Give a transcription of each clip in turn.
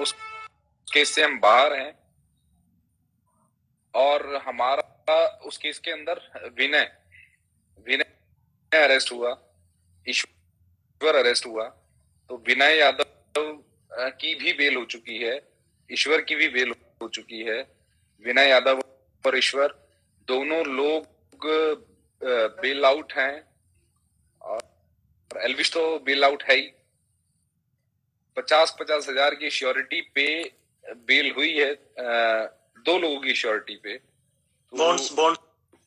उस केस से हम बाहर हैं और हमारा उस केस के अंदर विनय अरेस्ट हुआ, ईश्वर अरेस्ट हुआ। तो विनय यादव की भी बेल हो चुकी है, ईश्वर की भी बेल हो चुकी है। विनय यादव और ईश्वर दोनों लोग बेल आउट हैं और एल्विश तो बेल आउट है ही। 50-50 हजार की श्योरिटी पे बेल हुई है, 2 लोगों की श्योरिटी पे। बॉन्ड्स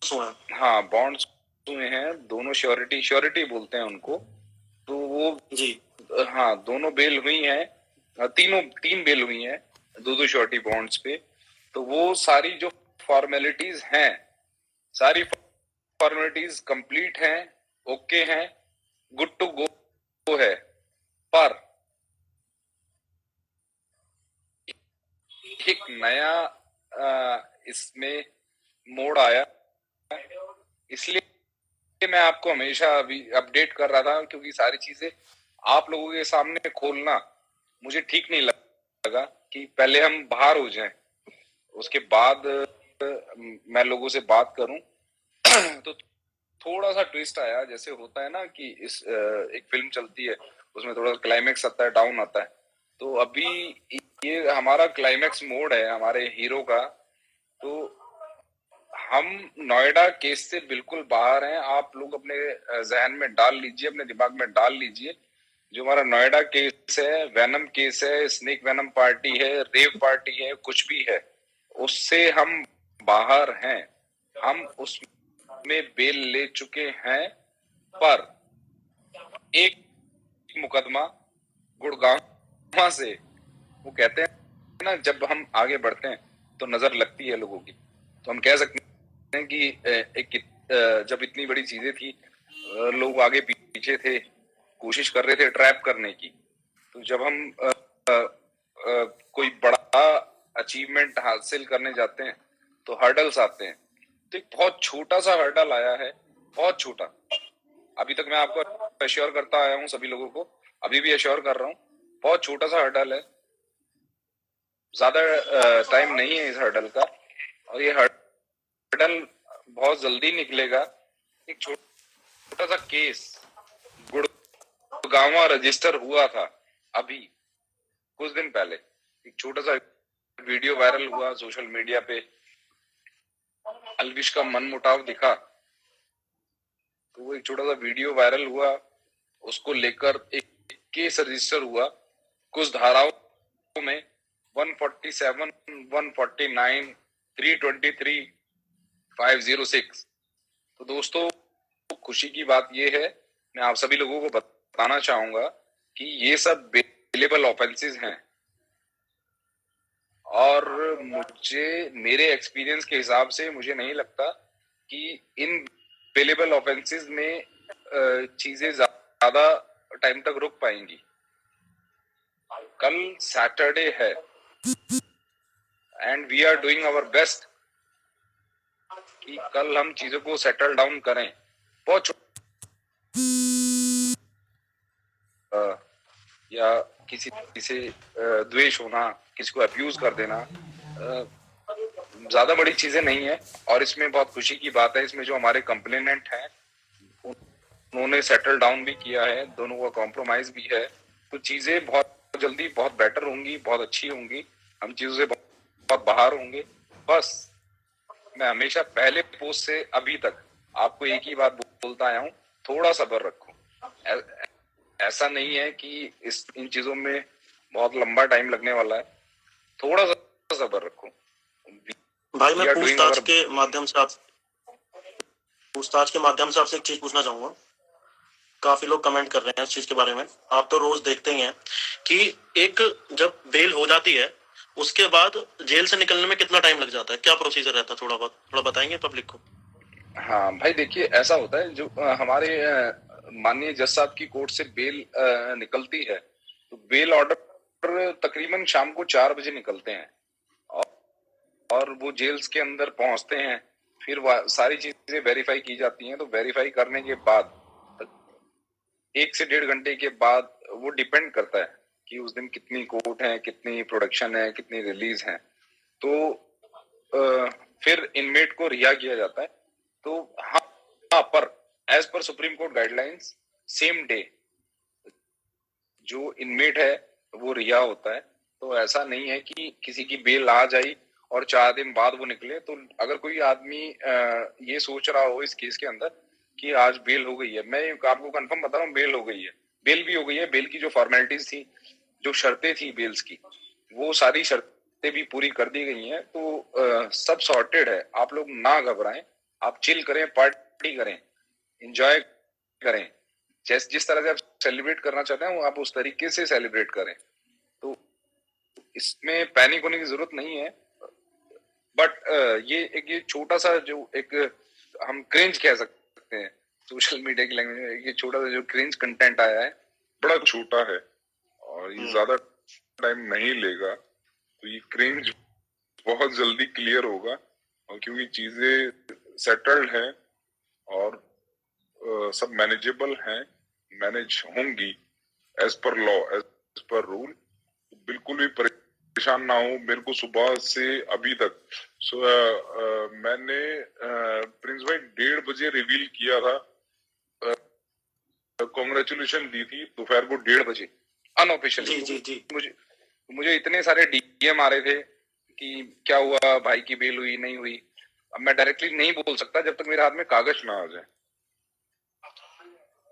हुए, हाँ बॉन्ड्स हुए हैं, दोनों श्योरिटी बोलते हैं उनको। तो वो जी हाँ दोनों बेल हुई हैं, तीन बेल हुई हैं 2-2 श्योरिटी बॉन्ड्स पे। तो वो सारी जो फॉर्मेलिटीज हैं, सारी फॉर्मेलिटीज कंप्लीट हैं, ओके हैं, गुड टू गो है। पर एक नया इसमें मोड़ आया, इसलिए मैं आपको हमेशा अभी अपडेट कर रहा था, क्योंकि सारी चीजें आप लोगों के सामने खोलना मुझे ठीक नहीं लगा कि पहले हम बाहर हो जाएं, उसके बाद मैं लोगों से बात करूं। तो थोड़ा सा ट्विस्ट आया, जैसे होता है ना कि इस एक फिल्म चलती है, उसमें थोड़ा क्लाइमेक्स आता है, डाउन आता है। तो अभी ये हमारा क्लाइमेक्स मोड है हमारे हीरो का। तो हम नोएडा केस से बिल्कुल बाहर हैं। आप लोग अपने जहन में डाल लीजिए, अपने दिमाग में डाल लीजिए, जो हमारा नोएडा केस है, वेनम केस है, स्नेक वेनम पार्टी है, रेव पार्टी है, कुछ भी है, उससे हम बाहर हैं। हम उसमें बेल ले चुके हैं। पर एक मुकदमा गुड़गांव से, वो कहते हैं ना, जब हम आगे बढ़ते हैं तो नजर लगती है लोगों की। तो हम कह सकते हैं कि जब इतनी बड़ी चीजें थी, लोग आगे पीछे थे, कोशिश कर रहे थे ट्रैप करने की। तो जब हम कोई बड़ा अचीवमेंट हासिल करने जाते हैं तो हर्डल्स आते हैं। तो एक बहुत छोटा सा हर्डल आया है, बहुत छोटा। अभी तक मैं आपको अश्योर करता आया हूँ, सभी लोगों को अभी भी अश्योर कर रहा हूँ, बहुत छोटा सा हर्डल है, ज्यादा टाइम नहीं है इस हर्डल का। और ये हर्डल बहुत जल्दी निकलेगा। एक छोटा सा केस गुड़गांव रजिस्टर हुआ था अभी कुछ दिन पहले, एक छोटा सा वीडियो वायरल हुआ सोशल मीडिया पे। एल्विश का मनमुटाव दिखा, तो वो एक छोटा सा वीडियो वायरल हुआ, उसको लेकर एक केस रजिस्टर हुआ कुछ धाराओं में, 147, 149, 323, 506। तो दोस्तों खुशी की बात ये है, मैं आप सभी लोगों को बताना चाहूंगा कि ये सब बेलेबल ऑफेंसेस हैं। और मेरे एक्सपीरियंस के हिसाब से मुझे नहीं लगता कि इन बेलेबल ऑफेंसेस में चीजें ज्यादा टाइम तक रुक पाएंगी। कल सैटरडे है and we are doing our best कि कल हम चीजों को सेटल डाउन करें। बहुत या किसी से द्वेष होना, किसी को अब्यूज कर देना, ज्यादा बड़ी चीजें नहीं है। और इसमें बहुत खुशी की बात है, इसमें जो हमारे कंप्लेनेंट हैं उन्होंने सेटल डाउन भी किया है, दोनों का कॉम्प्रोमाइज भी है। तो चीजें बहुत जल्दी बहुत बेटर होंगी, बहुत अच्छी होंगी, हम चीजों से बहुत बाहर होंगे। बस मैं हमेशा पहले पोस्ट से अभी तक आपको एक ही बात बोलता आया हूँ, थोड़ा सब्र रखो। ऐसा नहीं है कि इन चीजों में बहुत लंबा टाइम लगने वाला है, थोड़ा सा सब्र रखो। भाई मैं पूछताछ के माध्यम से आपसे एक चीज पूछना चाहूंगा। काफी लोग कमेंट कर रहे हैं इस चीज के बारे में, आप तो रोज देखते ही हैं कि एक जब बेल हो जाती है उसके बाद जेल से निकलने में कितना टाइम लग जाता है, क्या प्रोसीजर रहता है, थोड़ा बताएंगे पब्लिक को। हाँ भाई देखिए, ऐसा होता है, जो हमारे माननीय जज साहब की कोर्ट से बेल निकलती है, तो बेल ऑर्डर तकरीबन शाम को 4 बजे निकलते हैं और वो जेल्स के अंदर पहुंचते हैं। फिर सारी चीजें वेरीफाई की जाती हैं। तो वेरीफाई करने के बाद 1 से 1.5 घंटे के बाद, वो डिपेंड करता है कि उस दिन कितनी कोर्ट है, कितनी प्रोडक्शन है, कितनी रिलीज है। तो फिर इनमेट को रिहा किया जाता है। तो हाँ, पर as per supreme court guidelines same day जो इनमेट है वो रिहा होता है। तो ऐसा नहीं है कि किसी की बेल आ जाई और 4 दिन बाद वो निकले। तो अगर कोई आदमी ये सोच रहा हो इस केस के अंदर कि आज बेल हो गई है, मैं आपको कंफर्म बता रहा हूँ, बेल हो गई है, बेल भी हो गई है। बेल की जो फॉर्मेलिटीज थी, जो शर्तें थी बेल्स की, वो सारी शर्तें भी पूरी कर दी गई हैं। तो सब सॉर्टेड है। आप लोग ना घबराएं, आप चिल करें, पार्टी करें, एंजॉय करें। जिस तरह से आप सेलिब्रेट करना चाहते हैं वो आप उस तरीके से सेलिब्रेट करें। तो इसमें पैनिक होने की जरूरत नहीं है। बट ये छोटा सा जो एक हम क्रिंज कह सकते हैं सोशल मीडिया की लैंग्वेज में, ये छोटा सा जो क्रिंज कंटेंट आया है, बड़ा छोटा है और ये ज्यादा टाइम नहीं लेगा। तो ये क्रिंज बहुत जल्दी क्लियर होगा, और क्योंकि चीजें सेटल्ड हैं और सब मैनेजेबल हैं, मैनेज होंगी as per law, as per rule. बिल्कुल भी परेशान ना हो। मेरे को सुबह से अभी तक मैंने प्रिंस भाई 1:30 बजे रिवील किया था, कांग्रेचुलेशन दी थी दोपहर को 1:30 बजे अनऑफिशियली। जी। मुझे इतने सारे डीएम आ रहे थे कि क्या हुआ भाई की बेल हुई नहीं हुई। अब मैं डायरेक्टली नहीं बोल सकता जब तक मेरे हाथ में कागज ना आ जाए।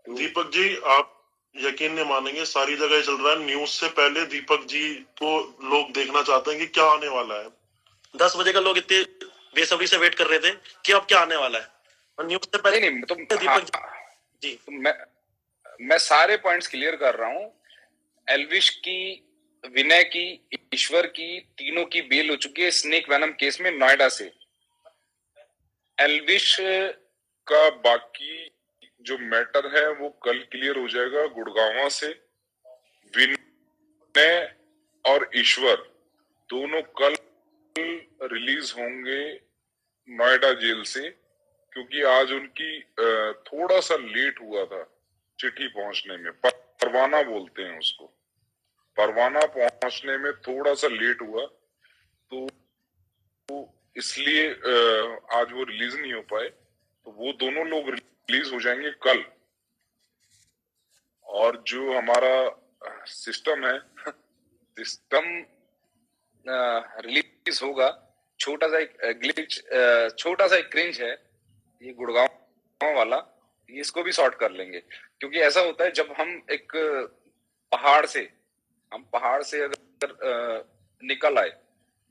दीपक जी, आप यकीन नहीं मानेंगे, सारी जगह चल रहा है, न्यूज से पहले दीपक जी को लोग देखना चाहते हैं कि क्या आने वाला है। 10 बजे का लोग इतने बेसब्री से वेट कर रहे थे कि अब क्या आने वाला है, और न्यूज से पहले नहीं तो दीपक जी तो मैं सारे पॉइंट्स क्लियर कर रहा हूँ। एल्विश की, विनय की, ईश्वर की, तीनों की बेल हो चुकी है स्नेक वेनम केस में नोएडा से। एल्विश का बाकी जो मैटर है वो कल क्लियर हो जाएगा गुड़गांव से। विनय और ईश्वर दोनों कल रिलीज होंगे नोएडा जेल से, क्योंकि आज उनकी थोड़ा सा लेट हुआ था चिट्ठी पहुंचने में। परवाना बोलते हैं उसको, परवाना पहुंचने में थोड़ा सा लेट हुआ, तो इसलिए आज वो रिलीज नहीं हो पाए। तो वो दोनों लोग रिलीज हो जाएंगे कल। और जो हमारा सिस्टम है, सिस्टम रिलीज होगा। छोटा सा एक ग्लिच, छोटा सा एक क्रिंज है ये गुड़गांव वाला, इसको भी सॉर्ट कर लेंगे। क्योंकि ऐसा होता है जब हम एक पहाड़ से अगर निकल आए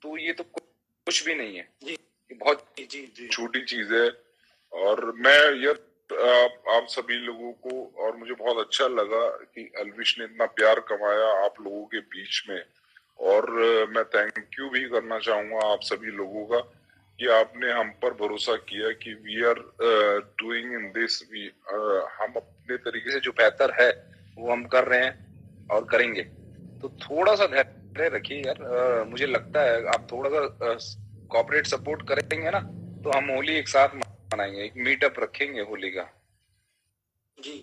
तो ये तो कुछ भी नहीं है, ये बहुत छोटी चीज है। और मैं ये आप सभी लोगों को, और मुझे बहुत अच्छा लगा कि एल्विश ने इतना प्यार कमाया आप लोगों के बीच में। और मैं थैंक यू भी करना चाहूंगा आप सभी लोगों का कि आपने हम पर भरोसा किया कि we are doing in this. हम अपने तरीके से जो बेहतर है वो हम कर रहे हैं और करेंगे। तो थोड़ा सा धैर्य रखिए यार। मुझे लगता है आप थोड़ा सा कॉर्पोरेट सपोर्ट करेंगे ना तो हम होली एक साथ मनाएंगे, एक मीटअप रखेंगे होली का। जी।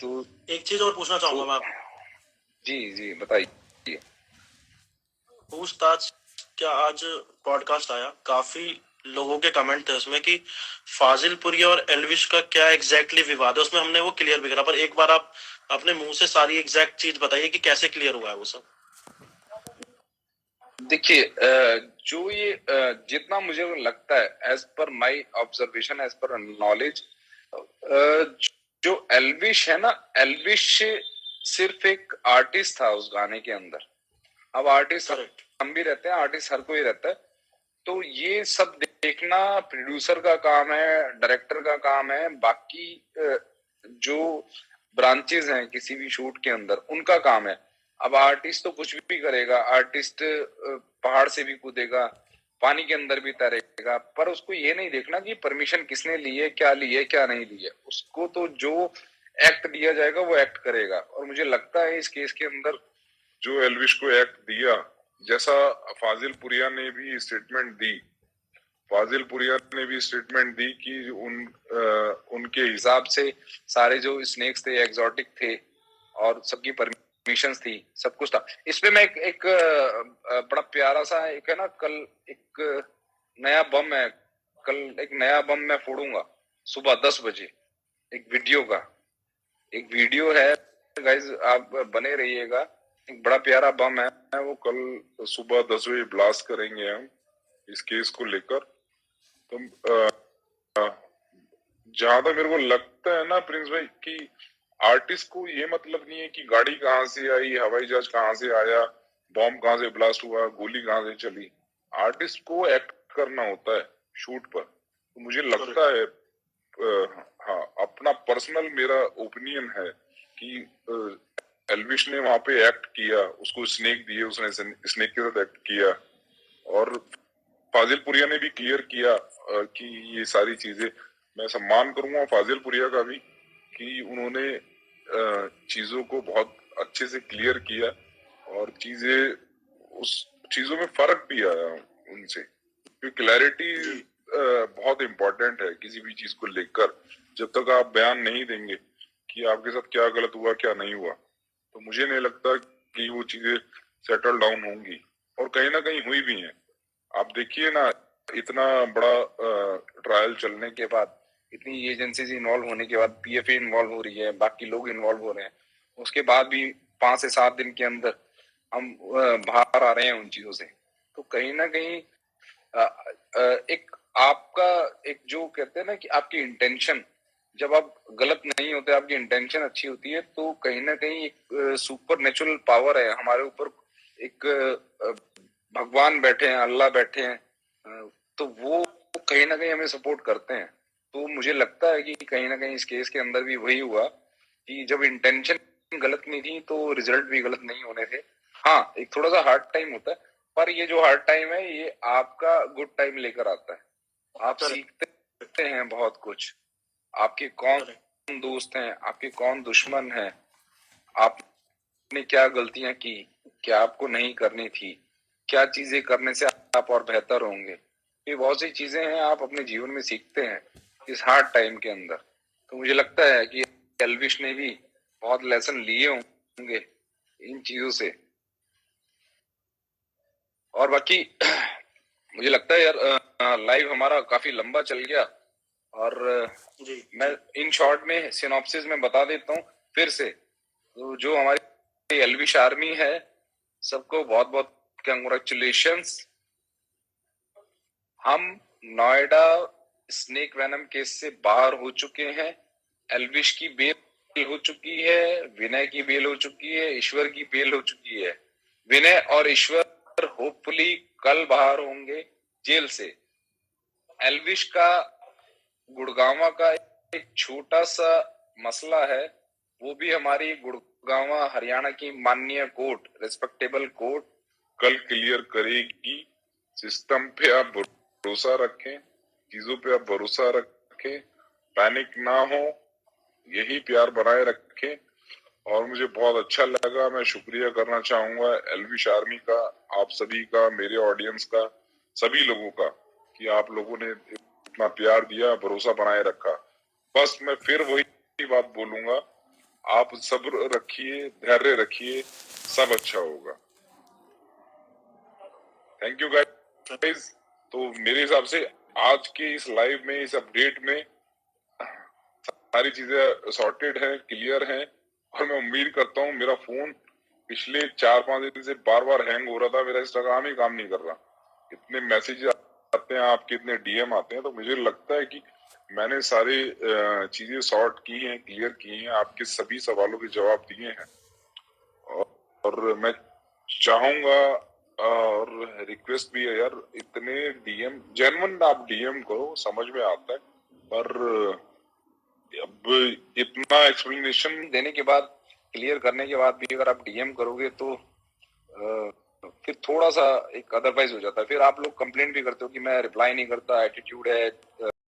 तो एक चीज और पूछना चाहूंगा मैं आपको। जी बताइए। पूछताछ, क्या आज पॉडकास्ट आया, काफी लोगों के कमेंट थे उसमें कि फाजिलपुरी और एल्विश का क्या एग्जैक्टली विवाद है। उसमें हमने वो क्लियर भी करा, पर एक बार आप अपने मुंह से सारी एग्जैक्ट चीज बताइए कि कैसे क्लियर हुआ है वो सब। देखिए, जो ये जितना मुझे लगता है as per my observation, as per knowledge, जो एल्विश है ना, एल्विश सिर्फ एक आर्टिस्ट था उस गाने के अंदर। अब आर्टिस्ट हम भी रहते हैं, आर्टिस्ट हर कोई रहता है। तो ये सब देखना प्रोड्यूसर का काम है, डायरेक्टर का काम है, बाकी जो ब्रांचेस हैं किसी भी शूट के अंदर उनका काम है। अब आर्टिस्ट तो कुछ भी करेगा, आर्टिस्ट पहाड़ से भी कूदेगा, पानी के अंदर भी तैरेगा, पर उसको ये नहीं देखना कि परमिशन किसने ली है, क्या ली है, क्या नहीं ली है। उसको तो जो एक्ट दिया जाएगा वो एक्ट करेगा। और मुझे लगता है इस केस के अंदर जो एल्विश को एक्ट दिया, जैसा फाजिलपुरिया ने भी स्टेटमेंट दी, फाजिलपुरिया ने भी स्टेटमेंट दी कि उनके हिसाब से सारे जो स्नेक्स थे एग्जॉटिक थे और सबकी परमिशन मिशंस थी, सब कुछ था। इसपे मैं एक बड़ा प्यारा सा एक है ना, कल एक नया बम है, कल एक नया बम मैं फोड़ूंगा सुबह 10 बजे, एक वीडियो का, एक वीडियो है गाइज, आप बने रहिएगा। एक बड़ा प्यारा बम है, वो कल सुबह 10 बजे ब्लास्ट करेंगे हम इस केस को लेकर। तो जहां तक मेरे को लगता है ना प्रिंस भाई कि आर्टिस्ट को ये मतलब नहीं है कि गाड़ी कहाँ से आई, हवाई जहाज कहाँ से आया, बॉम्ब कहाँ से ब्लास्ट हुआ, गोली कहाँ से चली। आर्टिस्ट को एक्ट करना होता है शूट पर। तो मुझे लगता है हाँ, अपना पर्सनल मेरा ओपिनियन है कि एल्विश ने वहां पे एक्ट किया, उसको स्नेक दिए, उसने स्नेक के साथ एक्ट किया। और फाजिलपुरिया ने भी क्लियर किया कि ये सारी चीजें, मैं सम्मान करूंगा फाजिलपुरिया का भी कि उन्होंने चीजों को बहुत अच्छे से क्लियर किया और चीजें, उस चीजों में फर्क भी आया उनसे, क्योंकि क्लैरिटी बहुत इम्पोर्टेंट है किसी भी चीज को लेकर। जब तक आप बयान नहीं देंगे कि आपके साथ क्या गलत हुआ क्या नहीं हुआ, तो मुझे नहीं लगता कि वो चीजें सेटल डाउन होंगी, और कहीं ना कहीं हुई भी हैं। आप देखिए ना, इतना बड़ा ट्रायल चलने के बाद, इतनी एजेंसीज इन्वॉल्व होने के बाद, पीएफए इन्वॉल्व हो रही है, बाकी लोग इन्वॉल्व हो रहे हैं, उसके बाद भी 5 से 7 दिन के अंदर हम बाहर आ रहे हैं उन चीजों से। तो कहीं ना कहीं एक आपका एक जो कहते हैं ना कि आपकी इंटेंशन, जब आप गलत नहीं होते, आपकी इंटेंशन अच्छी होती है, तो कहीं ना कहीं एक सुपर नेचुरल पावर है हमारे ऊपर, एक भगवान बैठे हैं, अल्लाह बैठे हैं, तो वो कहीं ना कहीं हमें सपोर्ट करते हैं। तो मुझे लगता है कि कहीं ना कहीं इस केस के अंदर भी वही हुआ कि जब इंटेंशन गलत नहीं थी तो रिजल्ट भी गलत नहीं होने थे। हाँ, एक थोड़ा सा हार्ड टाइम होता है, पर ये जो हार्ड टाइम है ये आपका गुड टाइम लेकर आता है। आप सीखते हैं बहुत कुछ, आपके कौन दोस्त हैं, आपके कौन दुश्मन हैं, आपने क्या गलतियां की, क्या आपको नहीं करनी थी, क्या चीजें करने से आप और बेहतर होंगे। ये बहुत सी चीजें हैं आप अपने जीवन में सीखते हैं इस हार्ड टाइम के अंदर। तो मुझे लगता है कि एल्विश ने भी बहुत लेसन लिए होंगे इन चीजों से। और बाकी मुझे लगता है यार लाइव हमारा काफी लंबा चल गया, और मैं इन शॉर्ट में सिनॉप्सिस में बता देता हूँ फिर से। तो जो हमारी एल्विश आर्मी है, सबको बहुत बहुत कंग्रेचुलेशंस। हम नोएडा स्नेक वेनम केस से बाहर हो चुके हैं। एल्विश की बेल हो चुकी है, विनय की बेल हो चुकी है, ईश्वर की बेल हो चुकी है। विनय और ईश्वर होपफुली कल बाहर होंगे जेल से। एल्विश का गुड़गांवा का एक छोटा सा मसला है, वो भी हमारी गुड़गांवा हरियाणा की माननीय कोर्ट, रेस्पेक्टेबल कोर्ट कल क्लियर करेगी। सिस्टम पे आप भरोसा रखें, चीजों पे आप भरोसा रखें, पैनिक ना हो, यही प्यार बनाए रखें। और मुझे बहुत अच्छा लगा, मैं शुक्रिया करना चाहूंगा एल्विश आर्मी का, आप सभी का, मेरे ऑडियंस का, सभी लोगों का, कि आप लोगों ने इतना प्यार दिया, भरोसा बनाए रखा। बस मैं फिर वही बात बोलूंगा, आप सब्र रखिए, धैर्य रखिए, सब अच्छा होगा। Thank you guys. तो मेरे हिसाब से आज के इस लाइव में, इस अपडेट में सारी चीजें सॉर्टेड हैं, क्लियर हैं। और मैं उम्मीद करता हूँ, मेरा फोन पिछले 4-5 दिन से बार बार हैंग हो रहा था, मेरा इंस्टाग्राम ही काम नहीं कर रहा, इतने मैसेज आते हैं आपके, इतने डीएम आते हैं। तो मुझे लगता है कि मैंने सारी चीजें सॉर्ट की हैं, क्लियर की हैं, आपके सभी सवालों के जवाब दिए हैं। और मैं चाहूंगा और रिक्वेस्ट भी है यार, इतने डीएम जेन्युइन आप डीएम करो, समझ में आता है, पर अब इतना एक्सप्लेनेशन देने के बाद, क्लियर करने के बाद भी अगर आप डीएम करोगे तो फिर थोड़ा सा एक अदरवाइज हो जाता है। फिर आप लोग कंप्लेंट भी करते हो कि मैं रिप्लाई नहीं करता, एटीट्यूड है,